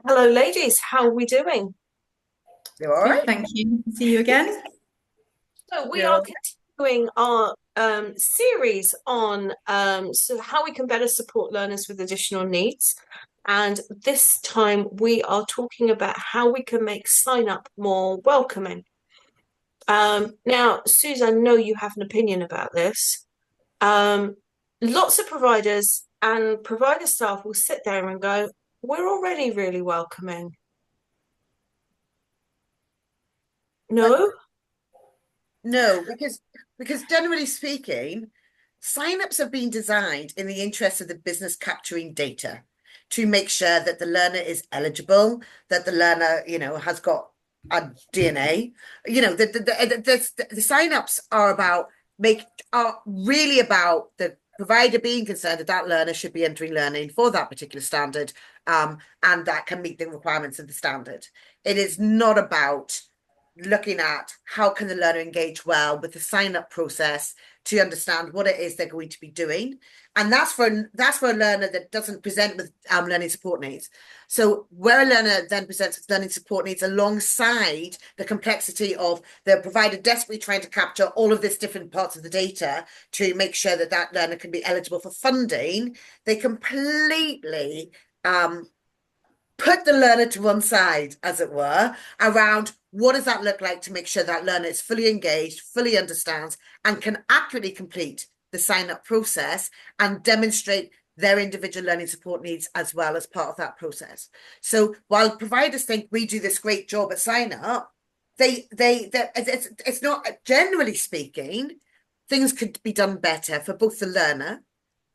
Hello, ladies. How are we doing? You're all Good, right. thank you. See you again. So we are You're continuing our series on how we can better support learners with additional needs. And this time we are talking about how we can make sign up more welcoming. Now, Suze, I know you have an opinion about this. Um, Lots of providers and provider staff will sit there and go, "We're already really welcoming." but No? no, because generally speaking, sign-ups have been designed in the interest of the business capturing data to make sure that the learner is eligible, that the learner, has got a DNA. The sign-ups are really about the provider being concerned that that learner should be entering learning for that particular standard, and that can meet the requirements of the standard. It is not about looking at how can the learner engage well with the sign up process to understand what it is they're going to be doing, and that's for a learner that doesn't present with learning support needs. So where a learner then presents with learning support needs alongside the complexity of the provider desperately trying to capture all of this different parts of the data to make sure that that learner can be eligible for funding, they completely put the learner to one side, as it were, around what does that look like to make sure that learner is fully engaged, fully understands, and can accurately complete the sign up process and demonstrate their individual learning support needs as well as part of that process. So while providers think we do this great job at sign up, it's not, generally speaking, things could be done better for both the learner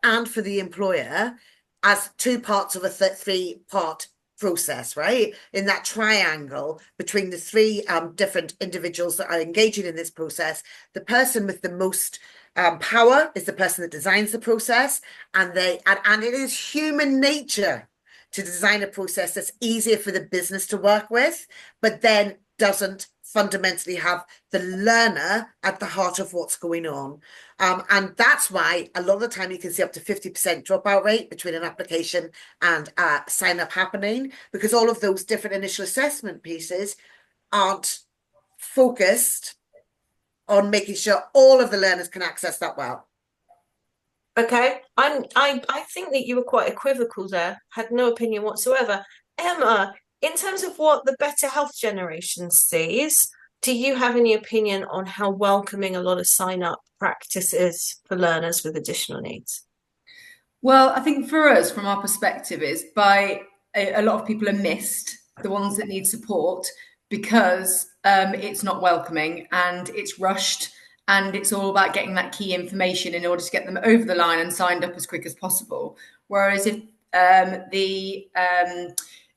and for the employer as two parts of a three-part process, right? In that triangle between the three different individuals that are engaging in this process, the person with the most power is the person that designs the process, and it is human nature to design a process that's easier for the business to work with, but then doesn't fundamentally have the learner at the heart of what's going on. And that's why a lot of the time you can see up to 50% dropout rate between an application and sign up happening, because all of those different initial assessment pieces aren't focused on making sure all of the learners can access that well. Okay, I think that you were quite equivocal there, had no opinion whatsoever. Emma, in terms of what the Better Health generation sees, do you have any opinion on how welcoming a lot of sign-up practice is for learners with additional needs? Well, I think for us, from our perspective, is by a lot of people are missed, the ones that need support, because it's not welcoming and it's rushed and it's all about getting that key information in order to get them over the line and signed up as quick as possible. Whereas the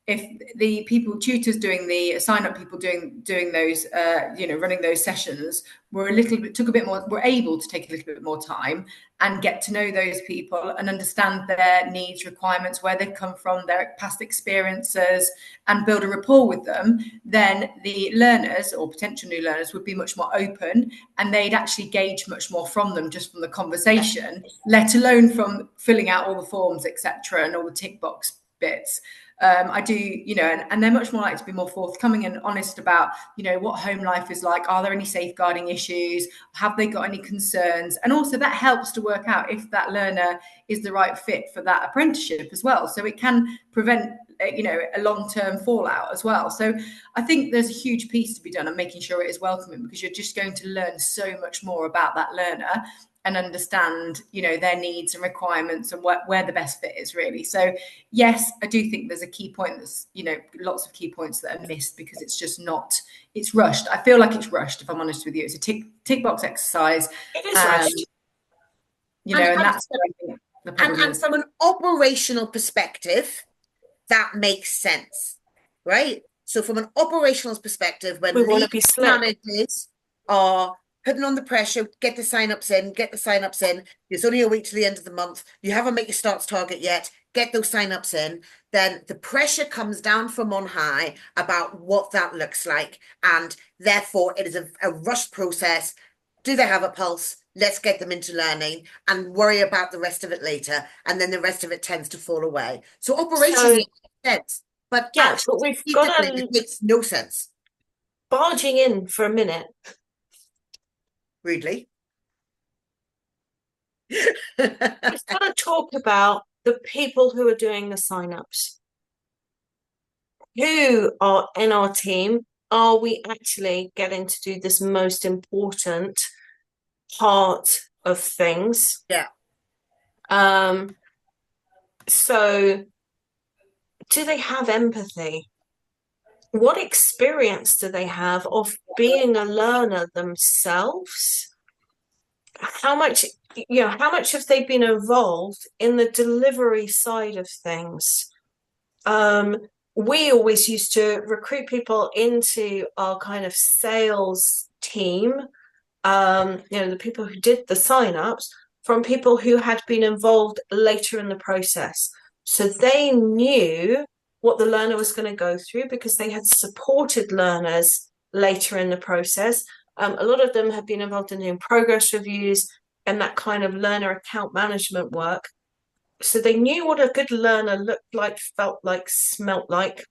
if the people tutors doing the sign up people doing those running those sessions were a little bit took a bit more were able to take a little bit more time and get to know those people and understand their needs, requirements, where they've come from, their past experiences, and build a rapport with them, then the learners or potential new learners would be much more open and they'd actually gauge much more from them just from the conversation, let alone from filling out all the forms, etc., and all the tick box bits. I do, and they're much more likely to be more forthcoming and honest about, what home life is like. Are there any safeguarding issues? Have they got any concerns? And also that helps to work out if that learner is the right fit for that apprenticeship as well. So it can prevent, a long-term fallout as well. So I think there's a huge piece to be done on making sure it is welcoming, because you're just going to learn so much more about that learner and understand, their needs and requirements and where the best fit is really. So yes, I do think there's a key point that's, lots of key points that are missed because it's just not, it's rushed. I feel like it's rushed, if I'm honest with you. It's a tick box exercise. It is Um, rushed. And, and and, that's where I think the and, problem and is. from an operational perspective, that makes sense, right? So from an operational perspective, we when want to lead be slick. managers are putting on the pressure, get the sign-ups in, get the sign-ups in. There's only a week to the end of the month. You haven't met your starts target yet. Get those sign-ups in. Then the pressure comes down from on high about what that looks like. And therefore, it is a rushed process. Do they have a pulse? Let's get them into learning and worry about the rest of it later. And then the rest of it tends to fall away. So So operationally, it makes sense. But Yeah, actually, but we've got strategically, to it makes no sense. barging in for a minute. Rudely. We've got to talk about the people who are doing the sign-ups. Who are in our team? Are we actually getting to do this most important part of things? Yeah. So do they have empathy? What experience do they have of being a learner themselves? How much have they been involved in the delivery side of things? Um, we always used to recruit people into our kind of sales team, the people who did the sign-ups from people who had been involved later in the process. So they knew what the learner was going to go through because they had supported learners later in the process. A lot of them have been involved in doing progress reviews and that kind of learner account management work. So they knew what a good learner looked like, felt like, smelt like.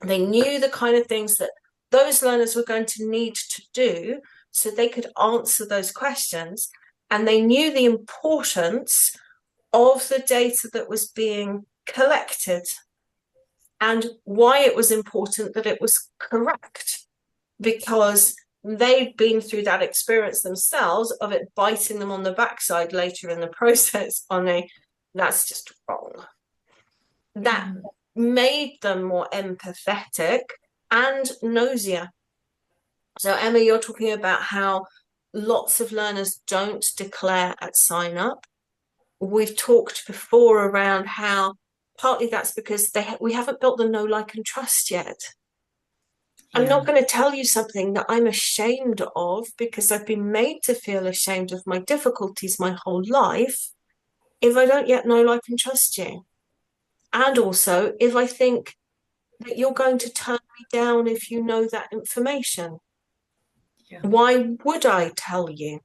They knew the kind of things that those learners were going to need to do so they could answer those questions. And they knew the importance of the data that was being collected and why it was important that it was correct, because they'd been through that experience themselves of it biting them on the backside later in the process on that's just wrong. That made them more empathetic and nosier. So, Emma, you're talking about how lots of learners don't declare at sign up. We've talked before around how partly that's because we haven't built the know, like, and trust yet. I'm not going to tell you something that I'm ashamed of because I've been made to feel ashamed of my difficulties my whole life if I don't yet know, like, and trust you. And also, if I think that you're going to turn me down if you know that information, why would I tell you?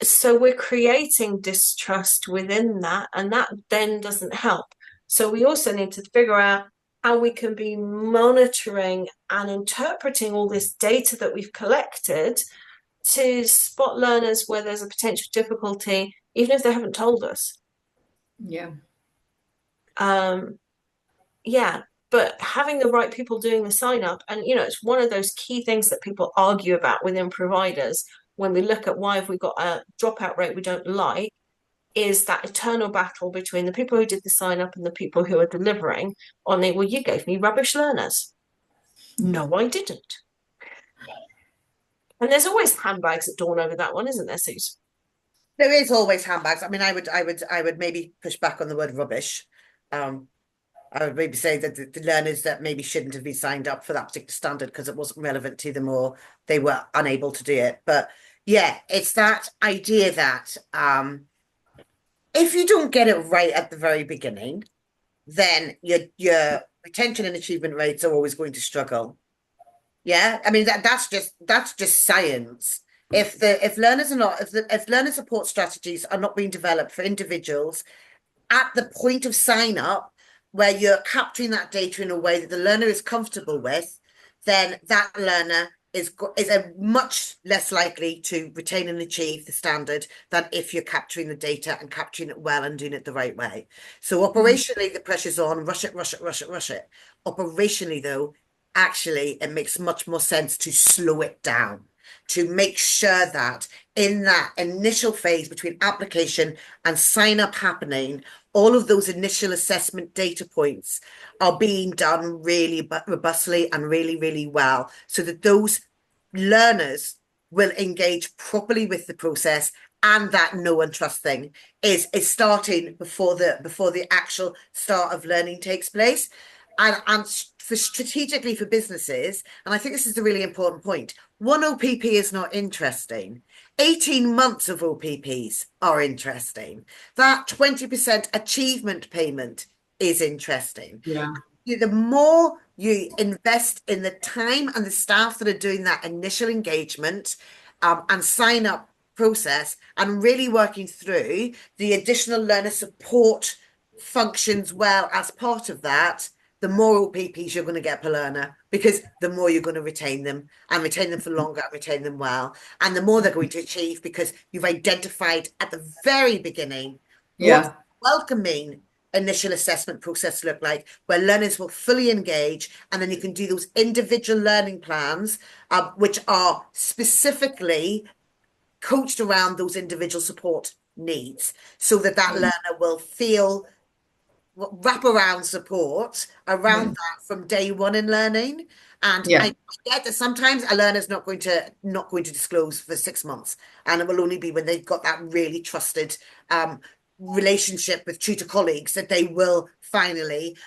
So we're creating distrust within that, and that then doesn't help. So we also need to figure out how we can be monitoring and interpreting all this data that we've collected to spot learners where there's a potential difficulty, even if they haven't told us. Yeah. Yeah, but having the right people doing the sign up, and it's one of those key things that people argue about within providers when we look at why have we got a dropout rate we don't like, is that eternal battle between the people who did the sign up and the people who are delivering on the, well, you gave me rubbish learners. No, I didn't. And there's always handbags that dawn over that one, isn't there, Suze? There is always handbags. I mean, I would maybe push back on the word rubbish. I would maybe say that the learners that maybe shouldn't have been signed up for that particular standard because it wasn't relevant to them or they were unable to do it. But yeah, it's that idea that if you don't get it right at the very beginning, then your retention and achievement rates are always going to struggle. Yeah, I mean that's just science. If learners are not if learner support strategies are not being developed for individuals at the point of sign up, where you're capturing that data in a way that the learner is comfortable with, then that learner is a much less likely to retain and achieve the standard than if you're capturing the data and capturing it well and doing it the right way. So operationally, the pressure's on, rush it, rush it, rush it, rush it. Operationally, though, actually, it makes much more sense to slow it down, to make sure that in that initial phase between application and sign up happening, all of those initial assessment data points are being done really robustly and really, really well, so that those learners will engage properly with the process, and that know and trust thing is starting before the actual start of learning takes place. And for strategically for businesses, and I think this is the really important point, one OPP is not interesting. 18 months of OPPs are interesting. That 20% achievement payment is interesting. Yeah. The more you invest in the time and the staff that are doing that initial engagement and sign up process and really working through the additional learner support functions well as part of that, the more OPPs you're going to get per learner, because the more you're going to retain them and retain them for longer and retain them well. And the more they're going to achieve because you've identified at the very beginning what welcoming initial assessment process look like, where learners will fully engage, and then you can do those individual learning plans, which are specifically coached around those individual support needs, so that learner will feel wraparound support around that from day one in learning. And I get that sometimes a learner's not going to disclose for 6 months, and it will only be when they've got that really trusted relationship with tutor colleagues that they will finally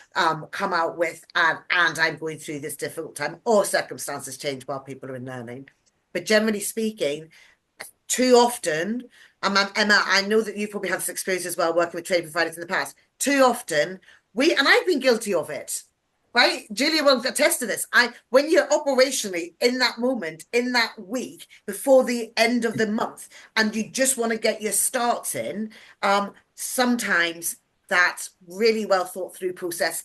come out with, and I'm going through this difficult time, or circumstances change while people are in learning. But generally speaking, too often, Emma, I know that you've probably had this experience as well, working with trade providers in the past. Too often, and I've been guilty of it, right? Julia will attest to this. When you're operationally in that moment, in that week, before the end of the month, and you just want to get your starts in, sometimes that really well thought through process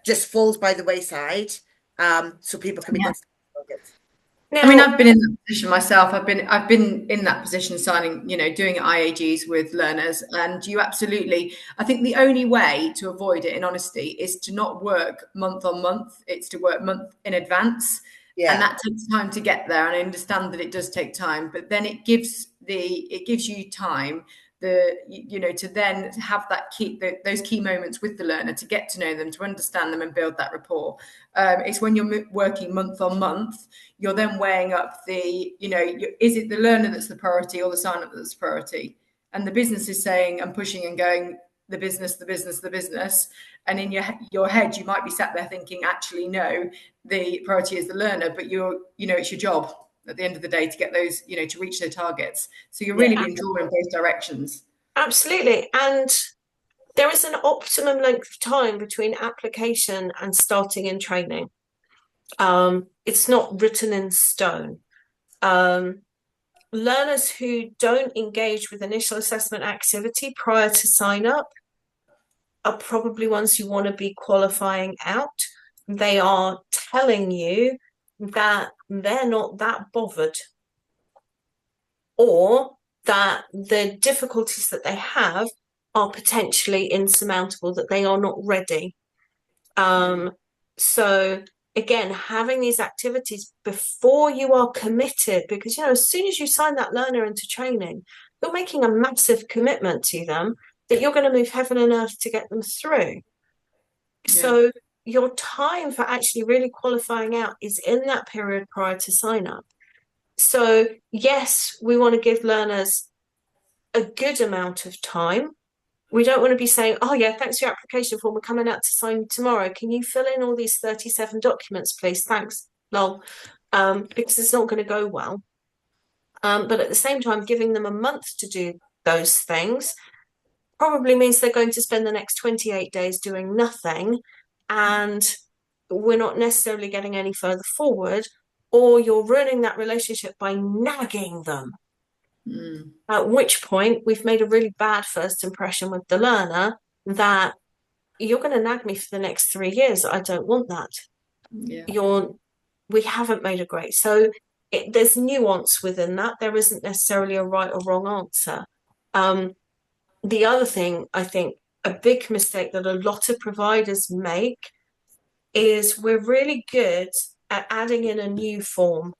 just falls by the wayside. So people can be good. I mean, I've been in that position myself. I've been in that position, signing, doing IAGs with learners, and I think the only way to avoid it, in honesty, is to not work month on month. It's to work month in advance, and that takes time to get there. And I understand that it does take time, but then it gives you time, to then have those key moments with the learner, to get to know them, to understand them, and build that rapport. It's when you're working month on month, you're then weighing up is it the learner that's the priority, or the sign up that's the priority? And the business is saying and pushing and going, the business. And in your head, you might be sat there thinking, actually, no, the priority is the learner, but it's your job at the end of the day to get those, to reach their targets. So you're really being drawn in both directions. Absolutely. And there is an optimum length of time between application and starting in training. It's not written in stone. Learners who don't engage with initial assessment activity prior to sign up are probably ones you want to be qualifying out. They are telling you that they're not that bothered, or that the difficulties that they have are potentially insurmountable, that they are not ready. So again, having these activities before you are committed, because as soon as you sign that learner into training, you're making a massive commitment to them that you're going to move heaven and earth to get them through. So your time for actually really qualifying out is in that period prior to sign up. So yes, we want to give learners a good amount of time. We don't want to be saying, oh yeah, thanks for your application form, we're coming out to sign tomorrow. Can you fill in all these 37 documents, please? Thanks, lol. Because it's not going to go well. But at the same time, giving them a month to do those things probably means they're going to spend the next 28 days doing nothing, and we're not necessarily getting any further forward, or you're ruining that relationship by nagging them. At which point we've made a really bad first impression with the learner that you're going to nag me for the next 3 years. I don't want that. We haven't made a great. So there's nuance within that. There isn't necessarily a right or wrong answer. The other thing, I think, a big mistake that a lot of providers make is we're really good at adding in a new form.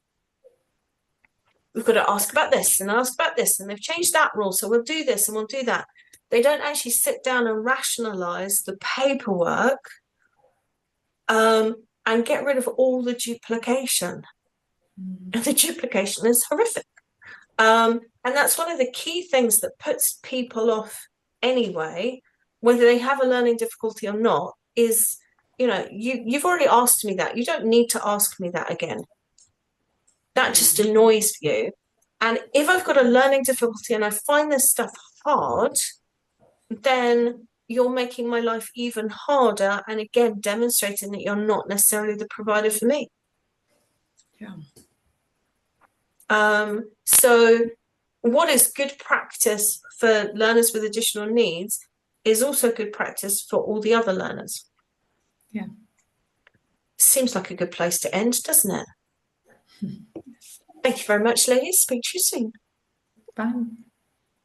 We've got to ask about this and ask about this, and they've changed that rule, so we'll do this and we'll do that. They don't actually sit down and rationalize the paperwork, and get rid of all the duplication. And the duplication is horrific. And that's one of the key things that puts people off anyway, whether they have a learning difficulty or not, is, you've already asked me that. You don't need to ask me that again. That just annoys you. And if I've got a learning difficulty and I find this stuff hard, then you're making my life even harder, and again, demonstrating that you're not necessarily the provider for me. So what is good practice for learners with additional needs is also good practice for all the other learners. Yeah. Seems like a good place to end, doesn't it? Thank you very much, ladies. Speak to you soon. Bye.